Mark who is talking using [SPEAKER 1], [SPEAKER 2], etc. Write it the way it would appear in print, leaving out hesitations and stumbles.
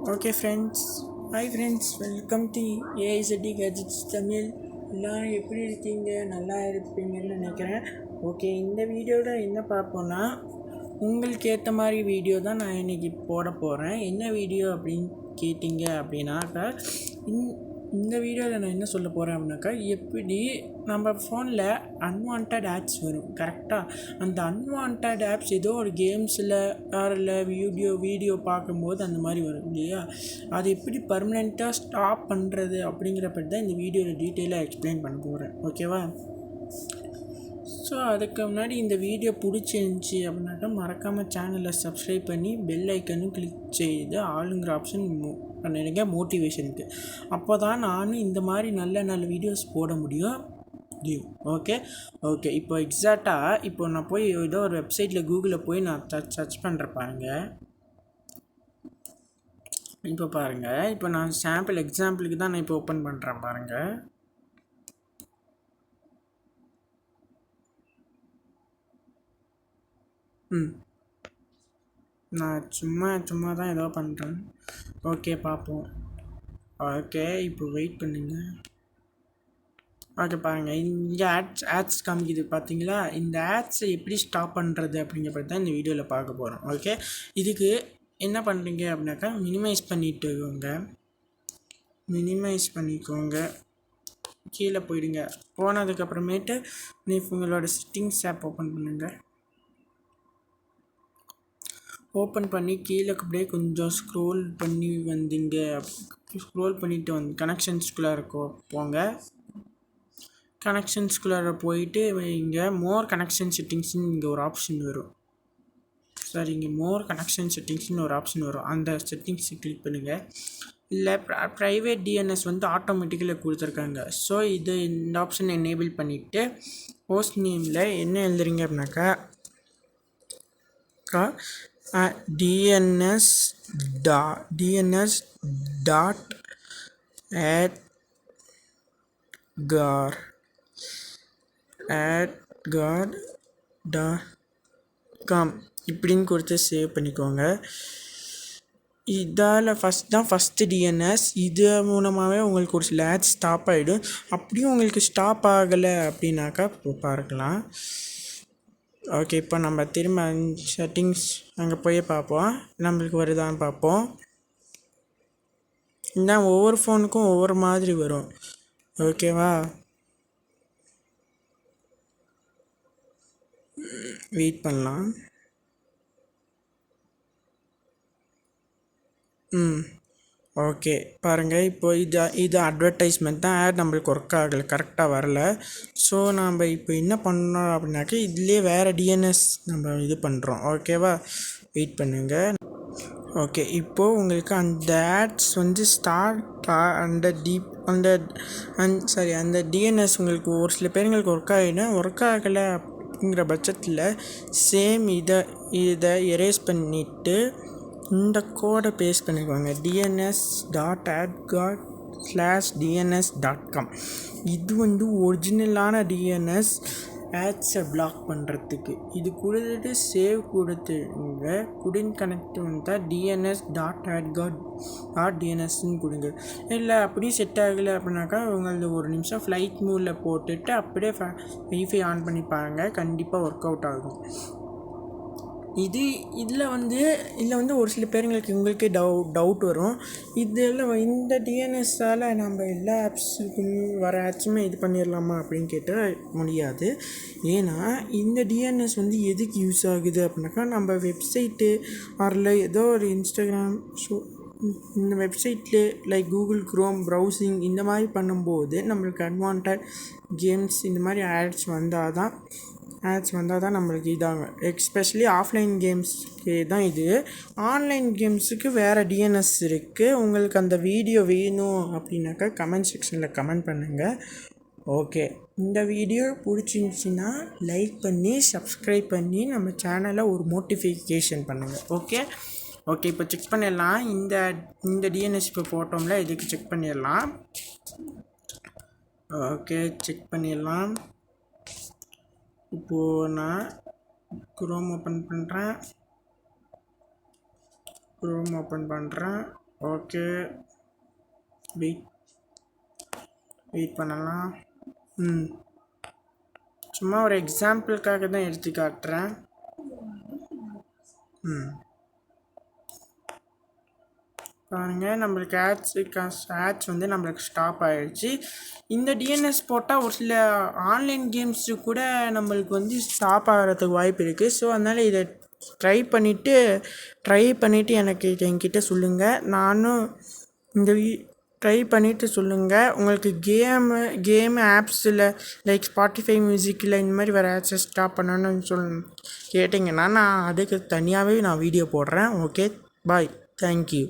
[SPEAKER 1] Okay friends, hi friends, welcome to ஏஐசெட்டி gadgets Tamil. எல்லோரும் எப்படி இருக்கீங்க? நல்லா இருப்பீங்கன்னு நினைக்கிறேன். ஓகே, இந்த வீடியோவில் என்ன பார்ப்போன்னா, உங்களுக்கு ஏற்ற மாதிரி வீடியோ தான் நான் இன்றைக்கி போட போகிறேன். என்ன வீடியோ அப்படின்னு கேட்டிங்க அப்படின்னாக்கா, இந்த வீடியோவில் நான் என்ன சொல்ல போகிறேன் அப்படின்னாக்கா, எப்படி நம்ம ஃபோனில் அன்வான்ட் ஆப்ஸ் வரும் கரெக்டாக. அந்த அன்வான்ட் ஆப்ஸ் ஏதோ ஒரு கேம்ஸில் இல்லை வீடியோ பார்க்கும்போது அந்த மாதிரி வரும் இல்லையா, அது எப்படி பர்மனெண்ட்டாக ஸ்டாப் பண்ணுறது அப்படிங்கிற பற்றி தான் இந்த வீடியோவில் டீட்டெயிலாக எக்ஸ்பிளைன் பண்ண போகிறேன். ஓகேவா? ஸோ அதுக்கு முன்னாடி இந்த வீடியோ பிடிச்சிருந்துச்சி அப்படின்னாக்கா மறக்காமல் சேனலை சப்ஸ்கிரைப் பண்ணி பெல் ஐக்கனும் கிளிக் செய்து ஆளுங்கிற ஆப்ஷன் பண்ணிடுங்க மோட்டிவேஷனுக்கு. அப்போ தான் நானும் இந்த மாதிரி நல்ல வீடியோஸ் போட முடியும். ஓகே இப்போ எக்ஸாக்டாக இப்போ நான் போய் ஏதோ ஒரு வெப்சைட்டில் கூகுளில் போய் நான் சர்ச் பண்ணுறேன் பாருங்கள். இப்போ பாருங்கள், இப்போ நான் எக்ஸாம்பிளுக்கு தான் நான் இப்போ ஓப்பன் பண்ணுறேன் பாருங்கள். நான் சும்மா தான் ஏதோ பண்ணுறேன். ஓகே பார்ப்போம். ஓகே இப்போ வெயிட் பண்ணுங்க. ஓகே பாருங்கள், இங்கே ஆட்ஸ் காமிக்குது பார்த்தீங்களா. இந்த ஆட்ஸை எப்படி ஸ்டாப் பண்ணுறது அப்படிங்கிறத தான் இந்த வீடியோவில் பார்க்க போகிறோம். ஓகே, இதுக்கு என்ன பண்ணுறீங்க அப்படின்னாக்கா மினிமைஸ் பண்ணிக்கோங்க. கீழே போயிடுங்க. போனதுக்கப்புறமேட்டு உங்களோட செட்டிங்ஸ் ஆப் ஓப்பன் பண்ணுங்கள். ஓப்பன் பண்ணி கீழே அப்படியே கொஞ்சம் ஸ்க்ரோல் பண்ணி வந்தீங்க. ஸ்க்ரோல் பண்ணிவிட்டு கனெக்ஷன்ஸ்குள்ளே போங்க. கனெக்ஷன்ஸ்குள்ளே போயிட்டு இங்கே மோர் கனெக்ஷன் செட்டிங்ஸ்னு இங்கே ஒரு ஆப்ஷன் வரும். சரி, இங்கே மோர் கனெக்ஷன் செட்டிங்ஸ்னு ஒரு ஆப்ஷன் வரும். அந்த செட்டிங்ஸை கிளிக் பண்ணுங்கள். இல்லை ப்ரைவேட் டிஎன்எஸ் ஆட்டோமேட்டிக்கலாக கொடுத்துருக்காங்க. ஸோ இந்த ஆப்ஷனை எனேபிள் பண்ணிவிட்டு ஹோஸ்ட் நேமில் என்ன எழுதுறீங்க அப்படின்னாக்கா DNS dot adgar.com இப்படின்னு கொடுத்து சேவ் பண்ணிக்கோங்க. இதால் ஃபஸ்ட்டு டிஎன்எஸ். இது மூலமாகவே உங்களுக்கு ஒரு சில ஆட்ஸ் ஸ்டாப் ஆகிடும். அப்படியும் உங்களுக்கு ஸ்டாப் ஆகலை அப்படின்னாக்கா பார்க்கலாம். ஓகே, இப்போ நம்ம திரும்ப செட்டிங்ஸ் அங்கே போய் பார்ப்போம், நம்மளுக்கு வருதான்னு பார்ப்போம். இந்த ஒவ்வொரு ஃபோனுக்கும் ஒவ்வொரு மாதிரி வரும். ஓகேவா? வெயிட் பண்ணலாம். ஓகே பாருங்கள், இப்போ இது அட்வர்டைஸ்மெண்ட் தான். ஆட் நம்மளுக்கு ஒர்க் ஆகலை, கரெக்டாக வரல. ஸோ நம்ம இப்போ என்ன பண்ணோம் அப்படின்னாக்கா இதுலேயே வேறு டிஎன்எஸ் நம்ம இது பண்ணுறோம். ஓகேவா? வெயிட் பண்ணுங்கள். ஓகே, இப்போது உங்களுக்கு அந்த ஆட்ஸ் ஸ்டார்ட் அந்த டிஎன்எஸ் உங்களுக்கு ஒரு சில பேருங்களுக்கு ஒர்க் ஆகலை அப்படிங்கிற பட்சத்தில் சேம் இதை எரேஸ் பண்ணிவிட்டு இந்த கோடை பேஸ்ட் பண்ணிக்குவாங்க. dns.adgar/dns.com. இது ஒரிஜினலான டிஎன்எஸ் ஆட்ஸை பிளாக் பண்ணுறதுக்கு. இது கொடுத்துட்டு சேவ் கொடுத்துங்க. குடின் கனெக்ட் வந்தால் dns.adgar.dnsன்னு கொடுங்க. இல்லை அப்படியே செட் ஆகலை அப்படின்னாக்கா உங்களது ஒரு நிமிஷம் ஃப்ளைட் மூடில் போட்டுட்டு அப்படியே வைஃபை ஆன் பண்ணி பாருங்கள், கண்டிப்பாக ஒர்க் அவுட் ஆகும். இதில் ஒரு சில பேருங்களுக்கு உங்களுக்கே டவுட் வரும். இந்த டிஎன்எஸ்ஸால் நம்ம எல்லா ஆப்ஸுக்கும் வர ஆப்ஸுமே இது பண்ணிடலாமா அப்படின்னு கேட்டால் முடியாது. ஏன்னா இந்த டிஎன்எஸ் எதுக்கு யூஸ் ஆகுது அப்படின்னாக்கா நம்ம வெப்சைட்டு அதில் ஏதோ ஒரு இன்ஸ்டாகிராம் இந்த வெப்சைட்டில் லைக் கூகுள் க்ரோம் ப்ரௌசிங் இந்த மாதிரி பண்ணும்போது நம்மளுக்கு அன்வான்ட் கேம்ஸ் இந்த மாதிரி ஆட்ஸ் வந்தால் தான் நம்மளுக்கு இதாகும். எஸ்பெஷலி ஆஃப்லைன் கேம்ஸ்க்கு தான் இது. ஆன்லைன் கேம்ஸுக்கு வேறு டிஎன்எஸ் இருக்குது. உங்களுக்கு அந்த வீடியோ வேணும் அப்படின்னாக்கா கமெண்ட் செக்ஷனில் கமெண்ட் பண்ணுங்கள். ஓகே, இந்த வீடியோ பிடிச்சிருந்துச்சின்னா லைக் பண்ணி சப்ஸ்கிரைப் பண்ணி நம்ம சேனலை ஒரு மோட்டிஃபிகேஷன் பண்ணுங்கள். ஓகே, இப்போ செக் பண்ணிடலாம். இந்த டிஎன்எஸ் இப்போ போட்டோம்ல, இதுக்கு செக் பண்ணிடலாம். ஓகே, செக் பண்ணிடலாம். இப்போது நான் குரோம் ஓப்பன் பண்ணுறேன். ஓகே, வெயிட் வெயிட் பண்ணலாம். சும்மா ஒரு எக்ஸாம்பிளுக்காக தான் எடுத்து காட்டுறேன். பாருங்க, நம்மளுக்கு ஆட்ஸ் வந்து நம்மளுக்கு ஸ்டாப் ஆகிடுச்சு. இந்த டிஎன்எஸ் போட்டால் ஒரு சில ஆன்லைன் கேம்ஸு கூட நம்மளுக்கு வந்து ஸ்டாப் ஆகிறதுக்கு வாய்ப்பு இருக்குது. ஸோ அதனால் இதை ட்ரை பண்ணிவிட்டு எனக்கு என்கிட்ட சொல்லுங்கள். நானும் இந்த ட்ரை பண்ணிவிட்டு சொல்லுங்கள். உங்களுக்கு கேமு ஆப்ஸில் லைக் ஸ்பாட்டிஃபை மியூசிக்கில் இந்த மாதிரி வேறு ஆப்ஸை ஸ்டாப் பண்ணணும்னு கேட்டிங்கன்னா நான் அதுக்கு தனியாகவே நான் வீடியோ போடுறேன். ஓகே, பாய், தேங்க்யூ.